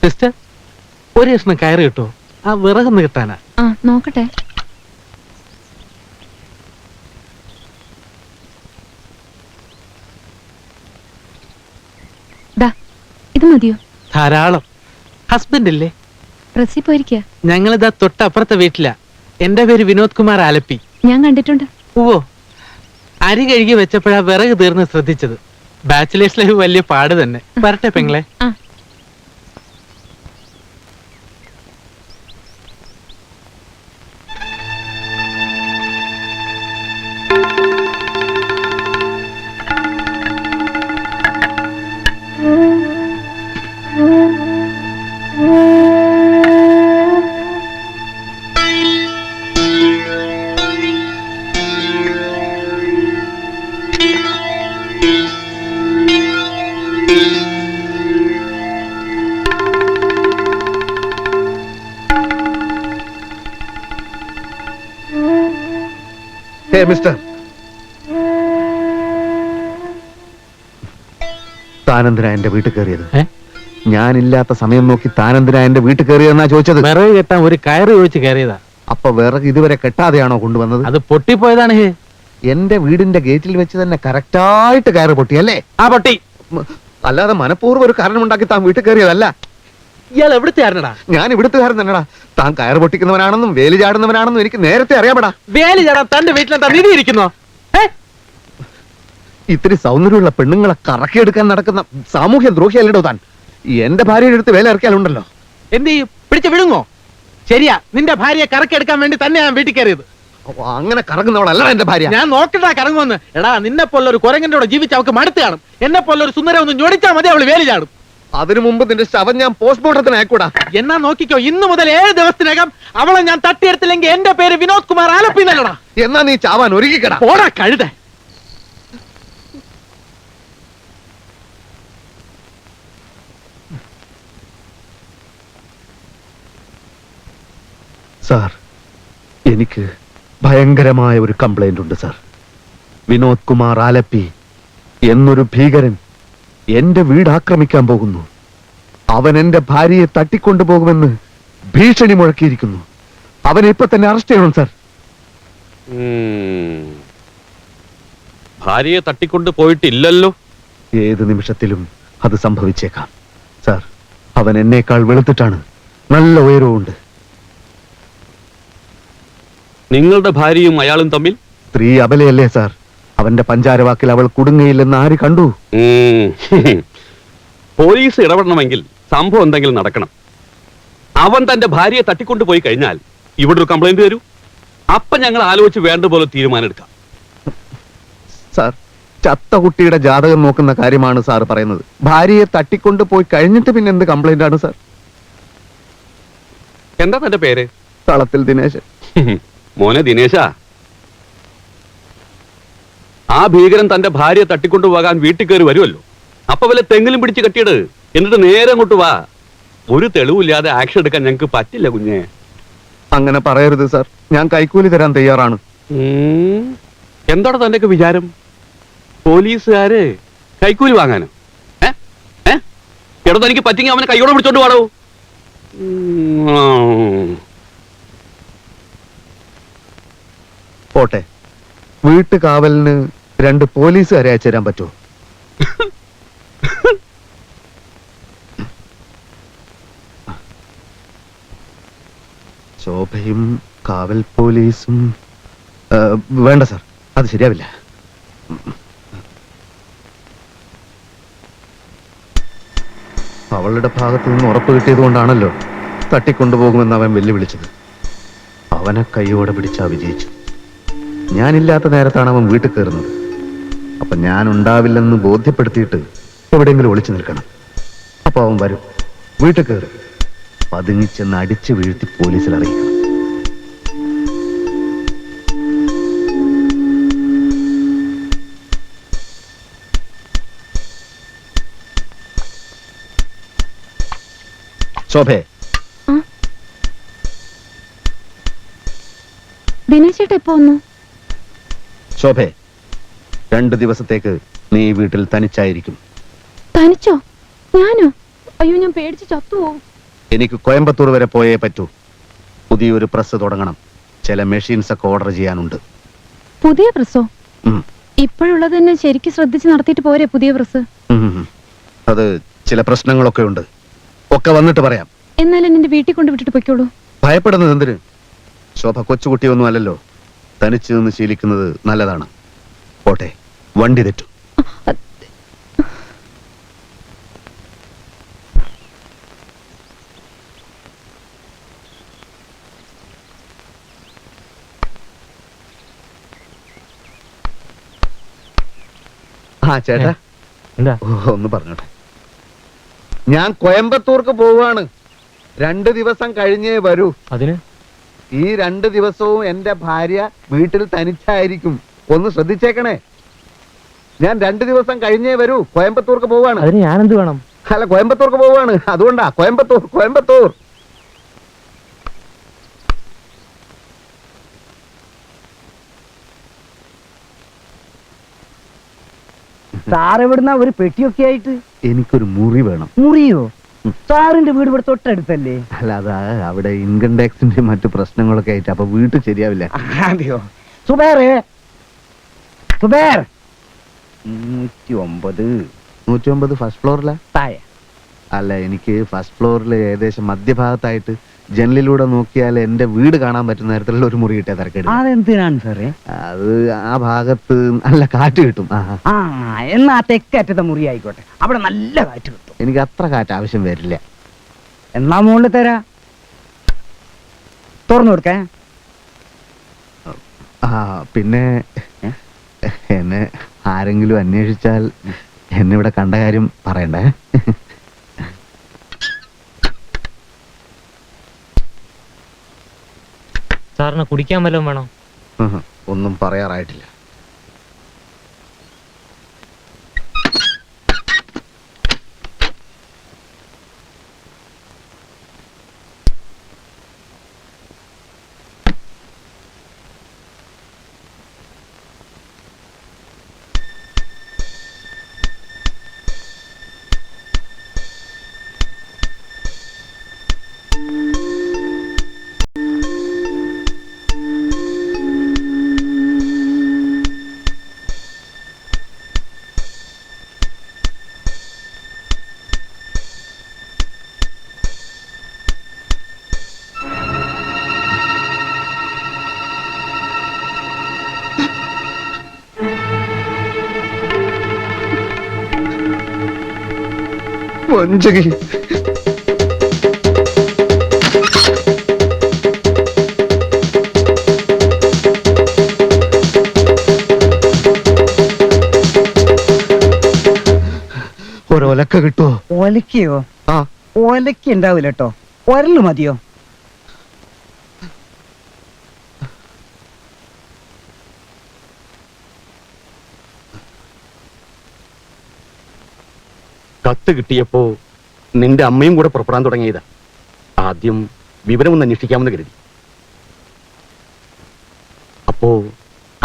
Sister, ഒരു കഷ്ണം കയറി കിട്ടോ? ആ വിറകൊന്ന് കിട്ടാനാ. ആ നോക്കട്ടെ. ഇത് മതിയോ? ധാരാളം. ഹസ്ബൻഡ് ഇല്ലേ? പ്രസി പോയിരിക്കുക. ഞങ്ങളിതാ തൊട്ടപ്പുറത്തെ വീട്ടിലാ. എന്റെ പേര് വിനോദ് കുമാർ ആലപ്പി. ഞാൻ കണ്ടിട്ടുണ്ട്. ഓ, അരി കഴുകി വെച്ചപ്പോഴാ വിറക് തീർന്ന് ശ്രദ്ധിച്ചത്. ബാച്ചിലേഴ്സ് ലൈഫ് വലിയ പാട് തന്നെ. വരട്ടെ പെങ്ങളെ. മിസ്റ്റർ, താനെന്തിനാ എന്റെ വീട്ടിൽ കയറിയത്? ഞാനില്ലാത്ത സമയം നോക്കി താനെന്തിനാ എന്റെ വീട്ടിൽ കയറിയതെന്നാ ചോദിച്ചത്. വിറക് കെട്ടാൻ ഒരു കയറ് ചോദിച്ച് കയറിയതാ. അപ്പൊ വിറക് ഇതുവരെ കെട്ടാതെയാണോ കൊണ്ടുവന്നത്? അത് പൊട്ടിപ്പോയതാണ്. എന്റെ വീടിന്റെ ഗേറ്റിൽ വെച്ച് തന്നെ കറക്റ്റായിട്ട് കയറ് പൊട്ടിയല്ലേ? ആ പൊട്ടി. അല്ലാതെ മനഃപൂർവ്വം ഒരു കാരണമുണ്ടാക്കി താൻ വീട്ടിൽ കയറിയതല്ല. ഇയാൾ എവിടുത്തെ ആരണടാ? ഞാൻ ഇവിടുത്തുകാരൻ തന്നെടാ. താൻ കയറ് പൊട്ടിക്കുന്നവനാണെന്നും വേലി ചാടുന്നവനാണെന്നും എനിക്ക് നേരത്തെ അറിയാമടാ. വേലി ചാടാൻ തന്റെ വീട്ടിലെന്താ നിധി ഇരിക്കുന്നോ? ഇത്തിരി സൗന്ദര്യമുള്ള പെണ്ണുങ്ങളെ കറക്കിയെടുക്കാൻ നടക്കുന്ന സാമൂഹ്യ ദ്രോഹിയല്ലടോ താൻ. എന്റെ ഭാര്യയുടെ അടുത്ത് വേല ഇറക്കിയാലുണ്ടല്ലോ. എന്ത് ചെയ്യും? പിടിച്ച് വിഴുങ്ങോ? ശരിയാ, നിന്റെ ഭാര്യയെ കറക്കിയെടുക്കാൻ വേണ്ടി തന്നെ ഞാൻ വീട്ടിൽ കയറിയത്. അങ്ങനെ കറങ്ങുന്നവളല്ല എന്റെ ഭാര്യ. ഞാൻ നോക്കട്ടാ കറങ്ങുമെന്ന്. എടാ, നിന്നെ പോലൊരു കുരങ്ങന്റെ കൂടെ ജീവിച്ച് അവൾക്ക് മടുത്ത് കാണും. എന്നെ പോലൊരു സുന്ദരം ഒന്ന് ഞൊടിച്ചാൽ മതി, അവള് വേലി ചാടും. അതിനു മുമ്പ് നിന്റെ ശവം ഞാൻ പോസ്റ്റ്മോർട്ടത്തിന് അയക്കൂടാ. എന്നാ നോക്കിക്കോ, ഇന്ന് മുതൽ 7 ദിവസത്തിനകം അവളെ ഞാൻ തട്ടിയെടുത്തില്ലെങ്കിൽ എന്റെ പേര് വിനോദ് കുമാർ ആലപ്പി എന്നല്ലടാ. എന്നാ നീ ചാവാൻ ഒരുക്കിക്കടാ. പോടാ കഴുത. സാർ, എനിക്ക് ഭയങ്കരമായ ഒരു കംപ്ലൈന്റ് ഉണ്ട് സാർ. വിനോദ് കുമാർ ആലപ്പി എന്നൊരു ഭീകരൻ എന്റെ വീട് ആക്രമിക്കാൻ പോകുന്നു. അവൻ എന്റെ ഭാര്യയെ തട്ടിക്കൊണ്ടുപോകുമെന്ന് ഭീഷണി മുഴക്കിയിരിക്കുന്നു. അവനെ ഇപ്പൊ തന്നെ അറസ്റ്റ് ചെയ്യണം സാർ. ഭാര്യയെ തട്ടിക്കൊണ്ട് പോയിട്ടില്ലല്ലോ. ഏത് നിമിഷത്തിലും അത് സംഭവിച്ചേക്കാം സാർ. അവൻ എന്നേക്കാൾ വെളുത്തിട്ടാണ്, നല്ല ഉയരവുമുണ്ട്. നിങ്ങളുടെ ഭാര്യയും അയാളും തമ്മിൽ സ്ത്രീ അബലയല്ലേ സാർ? അവന്റെ പഞ്ചാരവാക്കിൽ അവൾ കുടുങ്ങയില്ലെന്ന് ആര് കണ്ടു? പോലീസ് ഇടപെടണമെങ്കിൽ സംഭവം എന്തെങ്കിലും നടക്കണം. അവൻ തന്റെ ഭാര്യയെ തട്ടിക്കൊണ്ടു പോയി കഴിഞ്ഞാൽ ഇവിടെ ഒരു കംപ്ലൈന്റ് വരൂ. അപ്പൊ ഞങ്ങൾ ആലോചിച്ച് വേണ്ട പോലെ തീരുമാനം എടുക്കാം. സാർ, ചത്ത കുട്ടിയുടെ ജാതകം നോക്കുന്ന കാര്യമാണ് സാർ പറയുന്നത്. ഭാര്യയെ തട്ടിക്കൊണ്ടു പോയി കഴിഞ്ഞിട്ട് പിന്നെ എന്ത് കംപ്ലൈന്റ് ആണ് സാർ? എന്താ തന്റെ പേര്? തളത്തിൽ ദിനേശൻ. മോനെ ദിനേശ, ആ ഭീകരൻ തന്റെ ഭാര്യയെ തട്ടിക്കൊണ്ടുപോകാൻ വീട്ടിൽ കയറി വരുമല്ലോ. അപ്പൊ വല്ല തെങ്ങിലും പിടിച്ച് കെട്ടിയിട്, എന്നിട്ട് നേരെ അങ്ങോട്ട് വാ. ഒരു തെളിവില്ലാതെ ആക്ഷൻ എടുക്കാൻ ഞങ്ങൾക്ക് പറ്റില്ല കുഞ്ഞെ. അങ്ങനെ പറയരുത് സാർ. ഞാൻ കൈക്കൂലി തരാൻ തയ്യാറാണ്. എന്താണ് തന്റെയൊക്കെ വിചാരം? പോലീസുകാര് കൈക്കൂലി വാങ്ങാനോ? എടോ, തനിക്ക് പറ്റിങ്ങി അവനെ കൈയോടെ പിടിച്ചോണ്ട് പാടോ. പോട്ടെ, വീട്ടു കാവലിന് 2 പോലീസുകാരെ അയച്ചു തരാൻ പറ്റുമോ? ശോഭയും കാവൽ പോലീസും വേണ്ട സാർ, അത് ശരിയാവില്ല. അവളുടെ ഭാഗത്തു നിന്ന് ഉറപ്പ് കിട്ടിയത് കൊണ്ടാണല്ലോ തട്ടിക്കൊണ്ടുപോകുമെന്ന് അവൻ വെല്ലുവിളിച്ചത്. അവനെ കൈയോടെ പിടിച്ചാ വിജയിച്ചു. ഞാനില്ലാത്ത നേരത്താണ് അവൻ വീട്ടിൽ കയറുന്നത്. അപ്പൊ ഞാൻ ഉണ്ടാവില്ലെന്ന് ബോധ്യപ്പെടുത്തിയിട്ട് എവിടെയെങ്കിലും ഒളിച്ചു നിൽക്കണം. അപ്പൊ അവൻ വരും, വീട്ടിൽ കയറും, പതുങ്ങിച്ചെന്ന് അടിച്ചു വീഴ്ത്തി പോലീസിൽ അറിയിക്കണം. ശോഭേ, ദിനേശേട്ടാ എപ്പോ വന്നു? ശോഭേ, 2 ദിവസത്തേക്ക് നീ വീട്ടിൽ തനിച്ചായിരിക്കും. തനിച്ചോ? ഞാനോ? അയ്യോ, ഞാൻ പേടിച്ച് ചത്തുപോകും. എനിക്ക് കോയമ്പത്തൂർ വരെ പോയേ പറ്റൂ. പുതിയൊരു പ്രസ് തുടങ്ങണം. ചില മെഷീൻസ് ഒക്കെ ഓർഡർ ചെയ്യാനുണ്ട്. പുതിയ പ്രസ്സോ? ഉം. ഇപ്പോഴുള്ളത് തന്നെ ശരിക്കും ശ്രദ്ധിച്ച് നടത്തിയിട്ട് പോരെ പുതിയ പ്രസ്? അത് ചില പ്രശ്നങ്ങളൊക്കെ ഉണ്ട്. ഒക്കെ വന്നിട്ട് പറയാം. എന്നാലും എന്റെ വീട്ടിൽ കൊണ്ടുവിട്ടിട്ട് പൊയ്ക്കോളൂ. ഭയപ്പെടുന്നത് എന്തിന്? ശോഭ കൊച്ചുകുട്ടിയൊന്നും അല്ലല്ലോ. തനിച്ചു നിന്ന് ശീലിക്കുന്നത് നല്ലതാണ്. പോട്ടെ, വണ്ടി തെറ്റും. ആ ചേട്ടാ, എന്താ? ഒന്ന് പറഞ്ഞോട്ടെ. ഞാൻ കോയമ്പത്തൂർക്ക് പോവാണ്. 2 ദിവസം കഴിഞ്ഞേ വരൂ. അതിന് ഈ 2 ദിവസവും എന്റെ ഭാര്യ വീട്ടിൽ തനിച്ചായിരിക്കും. ഒന്ന് ശ്രദ്ധിച്ചേക്കണേ. ഞാൻ 2 ദിവസം കഴിഞ്ഞേ വരൂ. കോയമ്പത്തൂർക്ക് പോവാണ്. അതിന് ഞാൻ എന്ത് വേണം? അല്ല, കോയമ്പത്തൂർക്ക് പോവാണ്. അതുകൊണ്ടാ കോയമ്പത്തൂർ. കോയമ്പത്തൂർ. സാർ എവിടുന്ന ഒരു പെട്ടിയൊക്കെ ആയിട്ട്? എനിക്കൊരു മുറി വേണം. മുറിയോ? സാറിന്റെ വീട് ഇവിടെ തൊട്ടടുത്തല്ലേ? അല്ല, അതാ അവിടെ ഇൻകം ടാക്സിന്റെ മറ്റു പ്രശ്നങ്ങളൊക്കെ ആയിട്ട് അപ്പൊ വീട്ടിൽ ശരിയാവില്ല. അതെയോ? സുബേറേ, സുബേർ. 109. 109 ഫസ്റ്റ് ഫ്ലോറിലാ? താഴെ. അല്ല, എനിക്ക് ഫസ്റ്റ് ഫ്ലോറിൽ ഏകദേശം മധ്യഭാഗത്തായിട്ട് ജനലിലൂടെ നോക്കിയാൽ എന്റെ വീട് കാണാൻ പറ്റുന്ന തരത്തിലുള്ള ഒരു മുറി കിട്ടിയ തിരക്കെടുക്കും. അതെന്തിനാണ് സാറേ? അത് ആ ഭാഗത്ത് നല്ല കാറ്റ് കിട്ടും. ആ, എന്നാ തെക്കറ്റത്തെ മുറി ആയിക്കോട്ടെ. അവിടെ നല്ല കാറ്റ് കിട്ടും. എനിക്ക് അത്ര കാറ്റ് ആവശ്യം വരില്ല. എന്നാ മുകളിൽ തരാ. തുറന്നു കൊടുക്കേ. ആ, പിന്നെ എന്നെ ആരെങ്കിലും അന്വേഷിച്ചാൽ എന്നെ ഇവിടെ കണ്ട കാര്യം പറയണ്ടേ. സാറിന് കുടിക്കാൻ വല്ലതും വേണോ? ഒന്നും പറയാറായിട്ടില്ല. വഞ്ചകി. ഒരൊലക്ക കിട്ടുമോ? ഒലക്കയോ? ആ, ഒലക്ക ഉണ്ടാവില്ല കേട്ടോ. ഒരല് മതിയോ? കത്ത് കിട്ടിയപ്പോ നിന്റെ അമ്മയും കൂടെ പുറപ്പെടാൻ തുടങ്ങിയതാ. ആദ്യം വിവരമൊന്ന് അന്വേഷിക്കാമെന്ന് കരുതി. അപ്പോ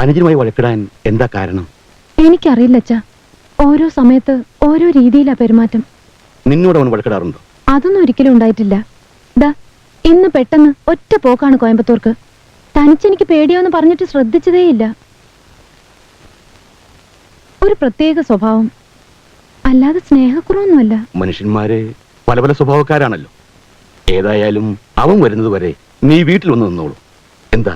അനുജനുമായി വഴക്കിടാൻ എന്താ കാരണം? എനിക്കറിയില്ല അച്ഛാ. ഓരോ സമയത്ത് ഓരോ രീതിയിലാ പെരുമാറ്റം. നിന്നോട് അവൻ വഴക്കിടാറുണ്ടോ? അതൊന്നും ഒരിക്കലും ഉണ്ടായിട്ടില്ല. ദാ ഇന്ന് പെട്ടെന്ന് ഒറ്റ പോക്കാണ് കോയമ്പത്തൂർക്ക്. തനിച്ചെനിക്ക് പേടിയാന്ന് പറഞ്ഞിട്ട് ശ്രദ്ധിച്ചതേയില്ല. ഒരു പ്രത്യേക സ്വഭാവം, അല്ലാതെ സ്നേഹക്കുറവൊന്നുമല്ല. മനുഷ്യന്മാര് പല പല സ്വഭാവക്കാരാണല്ലോ. ഏതായാലും അവൻ വരുന്നത് വരെ നീ വീട്ടിൽ വന്ന് നിന്നോളൂ. എന്താ?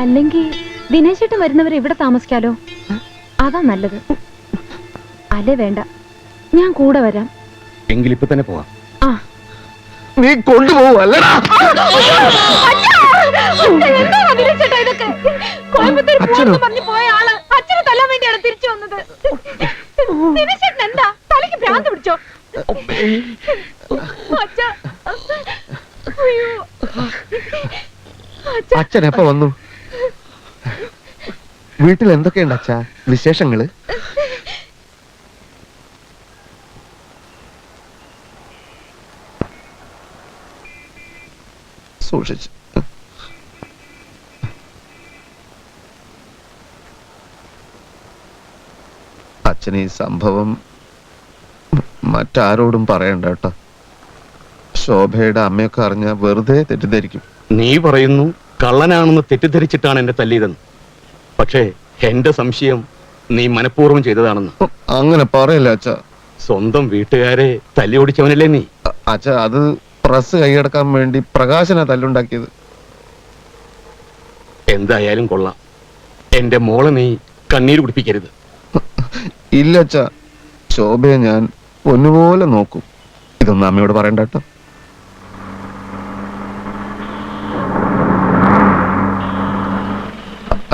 അല്ലെങ്കിൽ ദിനേശേട്ടൻ വരുന്നവരെ ഇവിടെ താമസിക്കാലോ? അതാ നല്ലത്. അല്ലേ വേണ്ട, ഞാൻ കൂടെ വരാം. എങ്കിലിപ്പോ തന്നെ പോവാം. ആ, നീ കൊണ്ടുപോവല്ല. കോയമ്പത്തൂർ പോയ ആള് അച്ഛനെ തല്ലാൻ വേണ്ടിയാണ് തിരിച്ചു വന്നത്. ദിനേശേട്ടൻ എന്താ തലയ്ക്ക് ഭ്രാന്ത് പിടിച്ചോ? അച്ഛാ. അയ്യോ. അച്ഛാ. അച്ഛൻ എപ്പ വന്നു? വീട്ടിൽ എന്തൊക്കെയുണ്ട് അച്ഛാ വിശേഷങ്ങള്? സൂക്ഷിച്ച്. അച്ഛൻ ഈ സംഭവം മറ്റാരോടും പറയണ്ട കേട്ടോ. ശോഭയുടെ അമ്മയൊക്കെ അറിഞ്ഞ വെറുതെ തെറ്റിദ്ധരിക്കും. നീ പറയുന്നു കള്ളനാണെന്ന് തെറ്റിദ്ധരിച്ചിട്ടാണ് എന്നെ തല്ലിയതെന്ന്. പക്ഷേ എന്റെ സംശയം നീ മനഃപൂർവ്വം ചെയ്തതാണെന്ന്. അങ്ങനെ പറയല്ല അച്ഛാ. സ്വന്തം വീട്ടുകാരെ തല്ലി ഓടിച്ചവനല്ലേ നീ? അച്ഛാ, അത് പ്രസ് കൈയടക്കാൻ വേണ്ടി പ്രകാശന തല്ലുണ്ടാക്കിയത്. എന്തായാലും കൊള്ളാം. എന്റെ മോളെ നീ കണ്ണീര് കുടിപ്പിക്കരുത്. ഇല്ല അച്ഛാ, ശോഭയെ ഞാൻ ഒന്നുപോലെ നോക്കും. ഇതൊന്നും അമ്മയോട് പറയണ്ട കേട്ടോ.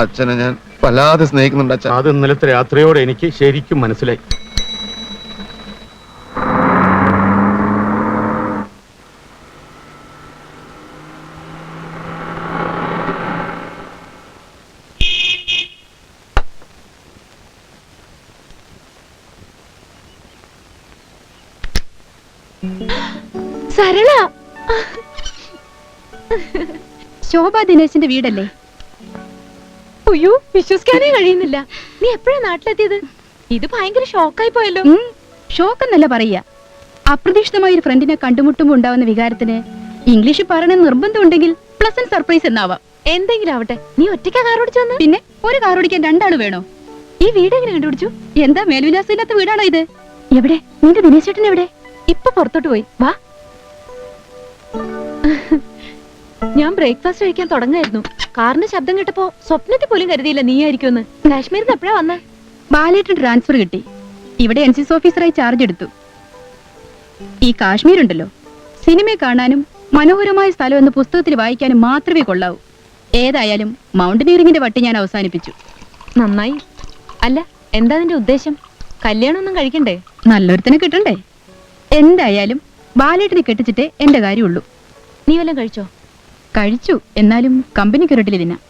അച്ഛനെ ഞാൻ വല്ലാതെ സ്നേഹിക്കുന്നുണ്ട് അച്ഛാ. അത് ഇന്നലത്തെ രാത്രിയോടെ എനിക്ക് ശരിക്കും മനസ്സിലായി. സരള. ശോഭ ദിനേശിന്റെ വീടല്ലേ? അയ്യോ, വിശ്വസിക്കാനേ കഴിയുന്നില്ല. നീ എപ്പോഴാ നാട്ടിലെത്തിയത്? ഇത് ഭയങ്കര ഷോക്കായി പോയല്ലോ. ഷോക്ക് എന്നല്ല പറയുക. അപ്രതീക്ഷിതമായ ഒരു ഫ്രണ്ടിനെ കണ്ടുമുട്ടുമ്പോ ഉണ്ടാവുന്ന വികാരത്തിന് ഇംഗ്ലീഷിൽ പറയണ നിർബന്ധമുണ്ടെങ്കിൽ പ്ലസന്റ് സർപ്രൈസ് എന്നാവാം. എന്തെങ്കിലും ആവട്ടെ, നീ ഒറ്റയ്ക്കാ കാർ ഓടിച്ചു വന്ന്? പിന്നെ ഒരു കാർ ഓടിക്കാൻ രണ്ടാള് വേണോ? ഈ വീട് എങ്ങനെ കണ്ടുപിടിച്ചു? എന്താ മേൽവിലാസം ഇല്ലാത്ത വീടാണോ ഇത്? എവിടെ നിന്റെ ദിനേശേട്ടൻ എവിടെ? ഇപ്പൊ പുറത്തോട്ട് പോയി. വാ. ഞാൻ ബ്രേക്ക്ഫാസ്റ്റ് കഴിക്കാൻ തുടങ്ങായിരുന്നു. കാറിന്റെ ശബ്ദം കേട്ടപ്പോ സ്വപ്നത്തിൽ പോലും കരുതിയില്ല നീ ആയിരിക്കുമെന്ന്. കാശ്മീരിൽ നിന്ന് എപ്പോഴാ വന്ന? ബാലേട്ടൻ ട്രാൻസ്ഫർ കിട്ടി. ഇവിടെ NCS ഓഫീസറായി ചാർജ് എടുത്തു. ഈ കാശ്മീർ ഉണ്ടല്ലോ, സിനിമയെ കാണാനും മനോഹരമായ സ്ഥലം എന്ന് പുസ്തകത്തിൽ വായിക്കാനും മാത്രമേ കൊള്ളാവൂ. ഏതായാലും മൗണ്ടനീറിംഗിന്റെ വട്ടി ഞാൻ അവസാനിപ്പിച്ചു. നന്നായി. അല്ല, എന്താ നിന്റെ ഉദ്ദേശം? കല്യാണമൊന്നും കഴിക്കണ്ടേ? നല്ലൊരുത്തനെ കിട്ടണ്ടേ? എന്തായാലും ബാലേട്ടനെ കെട്ടിച്ചിട്ടേ എന്റെ കാര്യമുള്ളൂ. നീ വല്ലതും കഴിച്ചോ? കഴിച്ചു, എന്നാലും കമ്പനിക്ക് ഒരിട്ടിൽ തിന്നാം.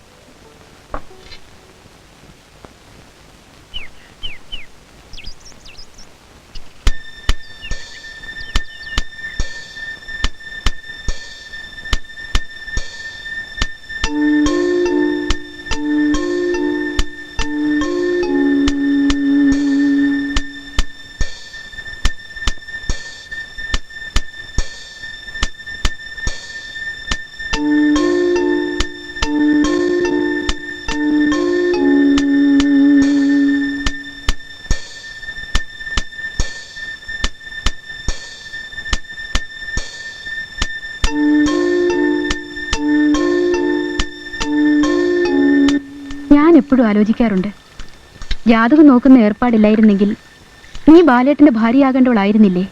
ഞാൻ എപ്പോഴും ആലോചിക്കാറുണ്ട്, ജാതകം നോക്കുന്ന ഏർപ്പാടില്ലായിരുന്നെങ്കിൽ നീ ബാലേട്ടന്റെ ഭാര്യയാകേണ്ടവളായിരുന്നില്ലേ?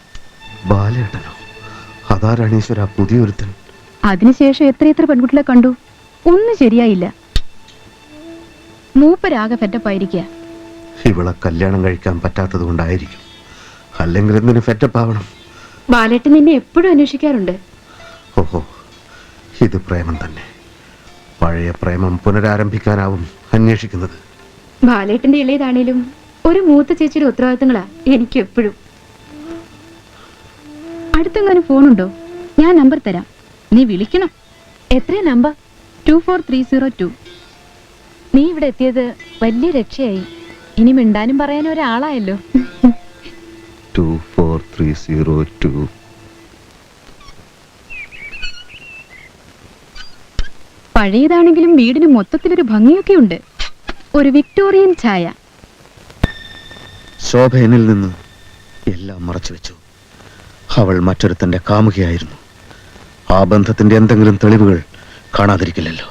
ബാലേട്ടനോ? അതാരണീശ്വര പുതിയൊരുത്തൻ. അതിനുശേഷം എത്രയെത്ര പെൺകുട്ടികളെ കണ്ടു, ഒന്നും ശരിയായില്ല. മൂപ്പരാകെ ഫെറ്റപ്പായിരിക്കുക. ഇവളെ കല്യാണം കഴിക്കാൻ പറ്റാത്തത് കൊണ്ടായിരിക്കും. അല്ലെങ്കിൽ എന്തിനു ഫെറ്റപ്പ് ആവണം? ബാലേട്ടൻ നിന്നെ എപ്പോഴും അന്വേഷിക്കാറുണ്ട്. ഓഹോ, ഇത് പ്രേമം തന്നെ. പഴയ പ്രേമം പുനരാരംഭിക്കാനാവും അന്വേഷിക്കുന്നത്. ബാലേട്ടന്റെ ഇളയതാണേലും ഒരു മൂത്ത ചേച്ചിയുടെ ഉത്തരവാദിത്തങ്ങളാ എനിക്ക് എപ്പോഴും. അടുത്തെങ്ങാനും ഫോണുണ്ടോ? ഞാൻ നമ്പർ തരാം, നീ വിളിക്കണം. എത്രയാ നമ്പർ? 24302. നീ ഇവിടെ എത്തിയത് വലിയ രക്ഷയായി. ഇനി മിണ്ടാനും പറയാനും ഒരാളായല്ലോ. 24302. പഴയതാണെങ്കിലും വീടിന് മൊത്തത്തിലൊരു ഭംഗിയൊക്കെ ഉണ്ട്. ഒരു വിക്ടോറിയൻ ഛായ. ശോഭ എന്നിൽ നിന്ന് എല്ലാം മറച്ചു വെച്ചു. അവൾ മറ്റൊരുത്തന്റെ കാമുകയായിരുന്നു. ആ ബന്ധത്തിന്റെ എന്തെങ്കിലും തെളിവുകൾ കാണാതിരിക്കില്ലല്ലോ.